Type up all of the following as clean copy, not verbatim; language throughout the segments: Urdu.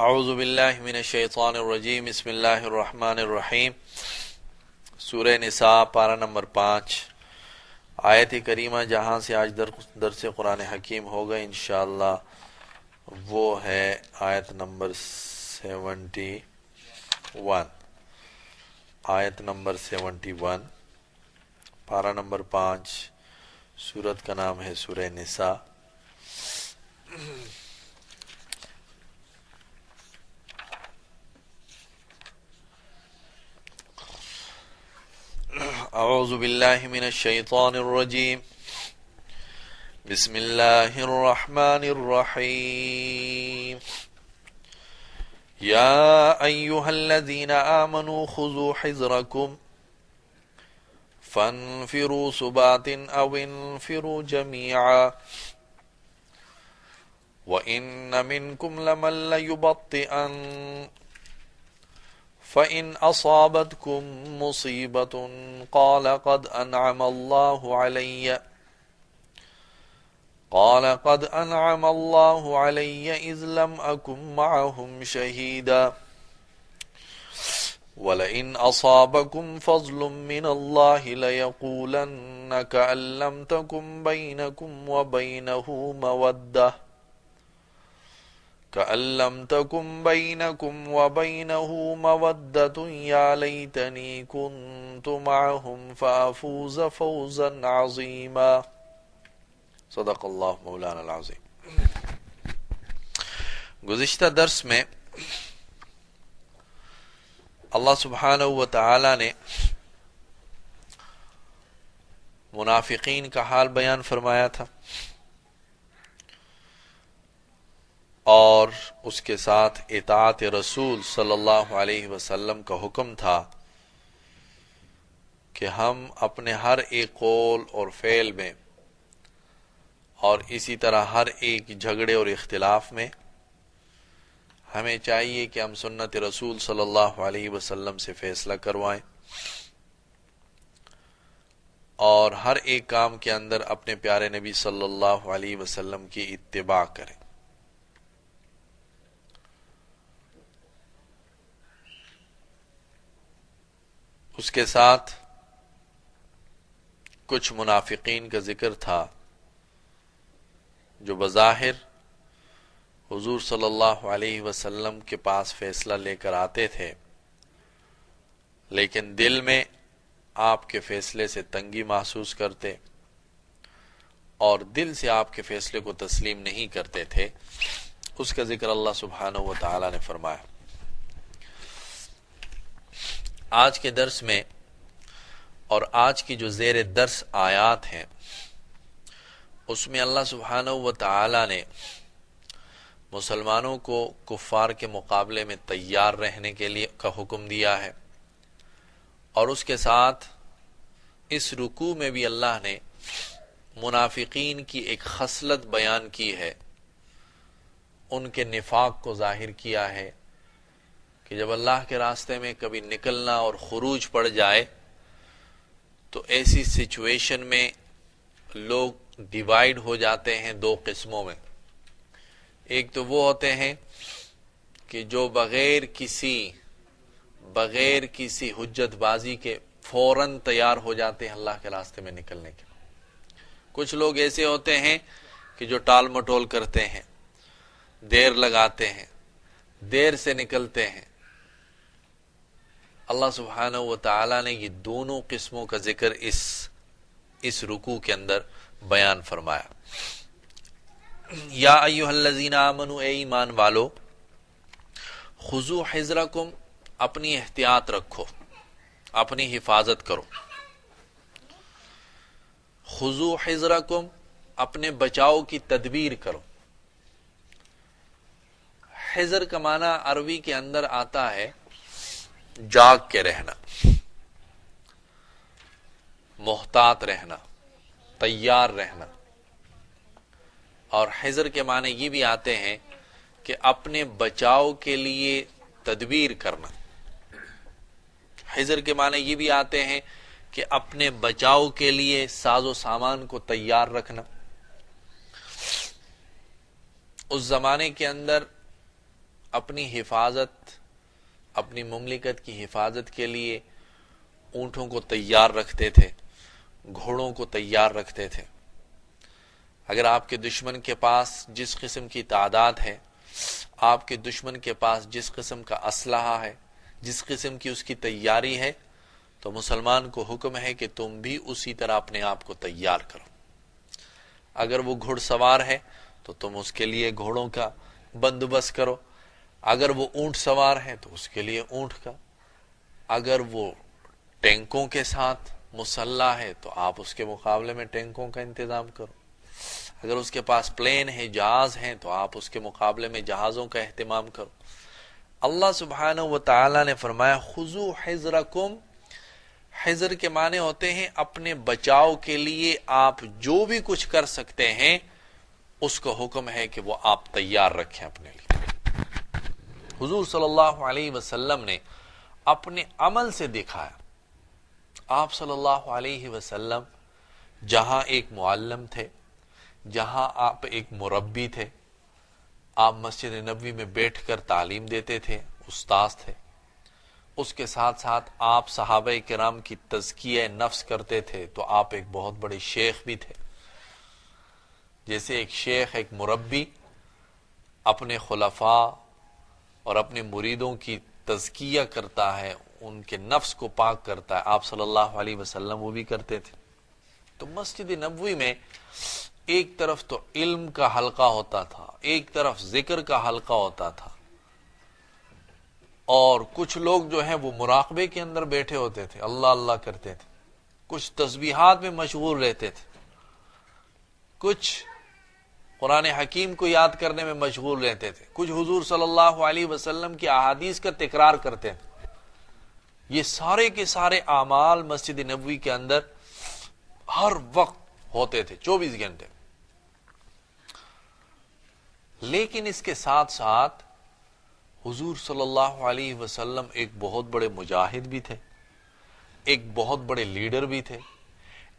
اعوذ باللہ من الشیطان الرجیم بسم اللہ الرحمن الرحیم سورہ نساء پارہ نمبر 5 آیت کریمہ جہاں سے آج درس قرآن حکیم ہوگا انشاءاللہ وہ ہے آیت نمبر 71 پارہ نمبر 5 سورت کا نام ہے سورہ نساء۔ اعوذ باللہ من الشیطان الرجیم بسم اللہ الرحمن الرحیم یا ایہا الذین آمنوا خذوا حذرکم فانفروا ثبات او انفروا جميعا وَإِنَّ مِنْكُمْ لَمَن لَيُبَطِّئَنَّ فَإِنْ أَصَابَتْكُمْ مُصِيبَةٌ قَالَ قَدْ أَنْعَمَ اللَّهُ عَلَيَّ إِذْ لَمْ أَكُنْ مَعَهُمْ شَهِيدًا وَلَئِنْ أَصَابَكُمْ فَضْلٌ مِّنَ اللَّهِ لَيَقُولَنَّ كَأَن لَّمْ تَكُنْ بَيْنَكُمْ وَبَيْنَهُ مَوَدَّةٌ يَا لَيْتَنِي كُنتُ مَعَهُمْ فَأَفُوزَ فَوْزًا عَظِيمًا۔ صدق اللہ مولانا العظیم۔ گزشتہ درس میں اللہ سبحانہ و تعالی نے منافقین کا حال بیان فرمایا تھا اور اس کے ساتھ اطاعت رسول صلی اللہ علیہ وسلم کا حکم تھا کہ ہم اپنے ہر ایک قول اور فعل میں اور اسی طرح ہر ایک جھگڑے اور اختلاف میں ہمیں چاہیے کہ ہم سنت رسول صلی اللہ علیہ وسلم سے فیصلہ کروائیں اور ہر ایک کام کے اندر اپنے پیارے نبی صلی اللہ علیہ وسلم کی اتباع کریں۔ اس کے ساتھ کچھ منافقین کا ذکر تھا جو بظاہر حضور صلی اللہ علیہ وسلم کے پاس فیصلہ لے کر آتے تھے لیکن دل میں آپ کے فیصلے سے تنگی محسوس کرتے اور دل سے آپ کے فیصلے کو تسلیم نہیں کرتے تھے، اس کا ذکر اللہ سبحانہ و تعالی نے فرمایا۔ آج کے درس میں اور آج کی جو زیر درس آیات ہیں اس میں اللہ سبحانہ و تعالی نے مسلمانوں کو کفار کے مقابلے میں تیار رہنے کے لیے کا حکم دیا ہے، اور اس کے ساتھ اس رکوع میں بھی اللہ نے منافقین کی ایک خصلت بیان کی ہے، ان کے نفاق کو ظاہر کیا ہے کہ جب اللہ کے راستے میں کبھی نکلنا اور خروج پڑ جائے تو ایسی سچویشن میں لوگ ڈیوائیڈ ہو جاتے ہیں دو قسموں میں۔ ایک تو وہ ہوتے ہیں کہ جو بغیر کسی حجت بازی کے فوراً تیار ہو جاتے ہیں اللہ کے راستے میں نکلنے کے۔ کچھ لوگ ایسے ہوتے ہیں کہ جو ٹال مٹول کرتے ہیں، دیر لگاتے ہیں، دیر سے نکلتے ہیں۔ اللہ سبحانہ و تعالی نے یہ دونوں قسموں کا ذکر اس رکوع کے اندر بیان فرمایا۔ یا ایھا الذین آمنوا، اے ایمان والو، خذوا حذرکم، اپنی احتیاط رکھو، اپنی حفاظت کرو۔ خذوا حذرکم، اپنے بچاؤ کی تدبیر کرو۔ حذر کا معنی عربی کے اندر آتا ہے جاگ کے رہنا، محتاط رہنا، تیار رہنا، اور حذر کے معنی یہ بھی آتے ہیں کہ اپنے بچاؤ کے لیے تدبیر کرنا۔ حذر کے معنی یہ بھی آتے ہیں کہ اپنے بچاؤ کے لیے ساز و سامان کو تیار رکھنا۔ اس زمانے کے اندر اپنی حفاظت، اپنی مملکت کی حفاظت کے لیے اونٹوں کو تیار رکھتے تھے، گھوڑوں کو تیار رکھتے تھے۔ اگر آپ کے دشمن کے پاس جس قسم کی تعداد ہے، آپ کے دشمن کے پاس جس قسم کا اسلحہ ہے، جس قسم کی اس کی تیاری ہے، تو مسلمان کو حکم ہے کہ تم بھی اسی طرح اپنے آپ کو تیار کرو۔ اگر وہ گھڑ سوار ہے تو تم اس کے لیے گھوڑوں کا بندوبست کرو، اگر وہ اونٹ سوار ہے تو اس کے لیے اونٹ کا، اگر وہ ٹینکوں کے ساتھ مسلح ہے تو آپ اس کے مقابلے میں ٹینکوں کا انتظام کرو، اگر اس کے پاس پلین ہے، جہاز ہیں، تو آپ اس کے مقابلے میں جہازوں کا اہتمام کرو۔ اللہ سبحانہ و تعالی نے فرمایا خذوا حذرکم، حذر کے معنی ہوتے ہیں اپنے بچاؤ کے لیے آپ جو بھی کچھ کر سکتے ہیں اس کو حکم ہے کہ وہ آپ تیار رکھیں اپنے لیے۔ حضور صلی اللہ علیہ وسلم نے اپنے عمل سے دکھایا۔ آپ صلی اللہ علیہ وسلم جہاں ایک معلم تھے، جہاں آپ ایک مربی تھے، آپ مسجد نبوی میں بیٹھ کر تعلیم دیتے تھے، استاذ تھے، اس کے ساتھ ساتھ آپ صحابہ کرام کی تزکیہ نفس کرتے تھے، تو آپ ایک بہت بڑے شیخ بھی تھے۔ جیسے ایک شیخ، ایک مربی اپنے خلفاء اور اپنے مریدوں کی تزکیہ کرتا ہے، ان کے نفس کو پاک کرتا ہے، آپ صلی اللہ علیہ وسلم وہ بھی کرتے تھے۔ تو مسجد نبوی میں ایک طرف تو علم کا حلقہ ہوتا تھا، ایک طرف ذکر کا حلقہ ہوتا تھا، اور کچھ لوگ جو ہیں وہ مراقبے کے اندر بیٹھے ہوتے تھے، اللہ اللہ کرتے تھے، کچھ تسبیحات میں مشغول رہتے تھے، کچھ قرآن حکیم کو یاد کرنے میں مشغول رہتے تھے، کچھ حضور صلی اللہ علیہ وسلم کی احادیث کا تکرار کرتے تھے۔ یہ سارے کے سارے اعمال مسجد نبوی کے اندر ہر وقت ہوتے تھے، 24 گھنٹے۔ لیکن اس کے ساتھ ساتھ حضور صلی اللہ علیہ وسلم ایک بہت بڑے مجاہد بھی تھے، ایک بہت بڑے لیڈر بھی تھے،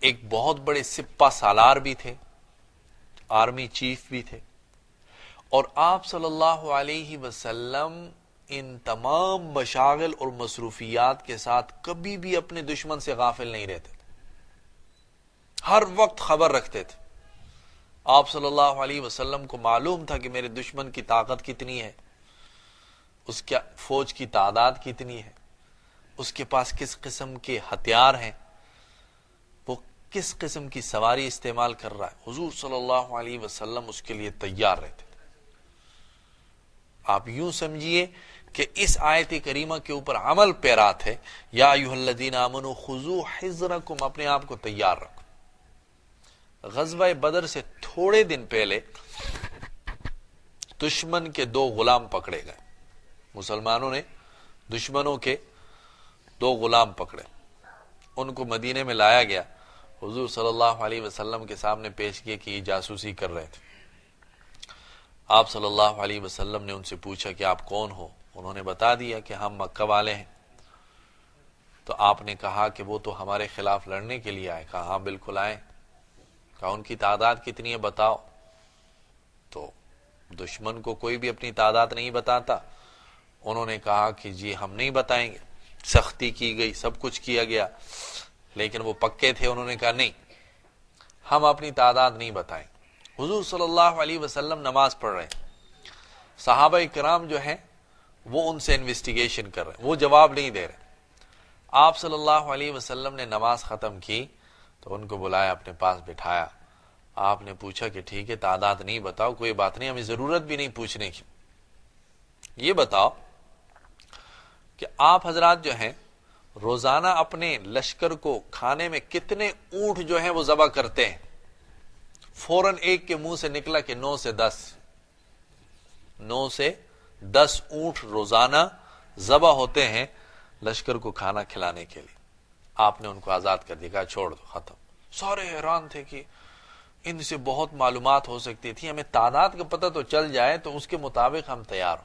ایک بہت بڑے سپہ سالار بھی تھے، آرمی چیف بھی تھے، اور آپ صلی اللہ علیہ وسلم ان تمام مشاغل اور مصروفیات کے ساتھ کبھی بھی اپنے دشمن سے غافل نہیں رہتے تھے، ہر وقت خبر رکھتے تھے۔ آپ صلی اللہ علیہ وسلم کو معلوم تھا کہ میرے دشمن کی طاقت کتنی ہے، اس کے فوج کی تعداد کتنی ہے، اس کے پاس کس قسم کے ہتھیار ہیں، وہ کس قسم کی سواری استعمال کر رہا ہے۔ حضور صلی اللہ علیہ وسلم اس کے لیے تیار رہتے تھے۔ آپ یوں سمجھیے کہ اس آیت کریمہ کے اوپر عمل پیرا تھے، یا ایھا الذین آمنوا خذوا حذرکم، اپنے آپ کو تیار رکھو۔ غزوہ بدر سے تھوڑے دن پہلے دشمن کے 2 غلام پکڑے گئے، مسلمانوں نے دشمنوں کے 2 غلام پکڑے، ان کو مدینے میں لایا گیا، حضور صلی اللہ علیہ وسلم کے سامنے پیش کیے کہ یہ جاسوسی کر رہے تھے۔ آپ صلی اللہ علیہ وسلم نے ان سے پوچھا کہ آپ کون ہو؟ انہوں نے بتا دیا کہ ہم مکہ والے ہیں۔ تو آپ نے کہا کہ وہ تو ہمارے خلاف لڑنے کے لیے آئے۔ کہا ہاں بالکل آئے۔ کہا ان کی تعداد کتنی ہے بتاؤ۔ تو دشمن کو کوئی بھی اپنی تعداد نہیں بتاتا، انہوں نے کہا کہ جی ہم نہیں بتائیں گے، سختی کی گئی، سب کچھ کیا گیا، لیکن وہ پکے تھے، انہوں نے کہا نہیں ہم اپنی تعداد نہیں بتائیں۔ حضور صلی اللہ علیہ وسلم نماز پڑھ رہے ہیں، صحابہ کرام جو ہیں وہ ان سے انویسٹیگیشن کر رہے ہیں، وہ جواب نہیں دے رہے۔ آپ صلی اللہ علیہ وسلم نے نماز ختم کی تو ان کو بلایا، اپنے پاس بٹھایا، آپ نے پوچھا کہ ٹھیک ہے تعداد نہیں بتاؤ، کوئی بات نہیں، ہمیں ضرورت بھی نہیں پوچھنے کی، یہ بتاؤ کہ آپ حضرات جو ہیں روزانہ اپنے لشکر کو کھانے میں کتنے اونٹ جو ہیں وہ ذبح کرتے ہیں؟ فوراً ایک کے منہ سے نکلا کہ 9 سے 10 اونٹ روزانہ ذبح ہوتے ہیں لشکر کو کھانا کھلانے کے لیے۔ آپ نے ان کو آزاد کر دیا، کہا چھوڑ دو، ختم۔ سارے حیران تھے کہ ان سے بہت معلومات ہو سکتی تھی، ہمیں تعداد کا پتہ تو چل جائے تو اس کے مطابق ہم تیار ہوں۔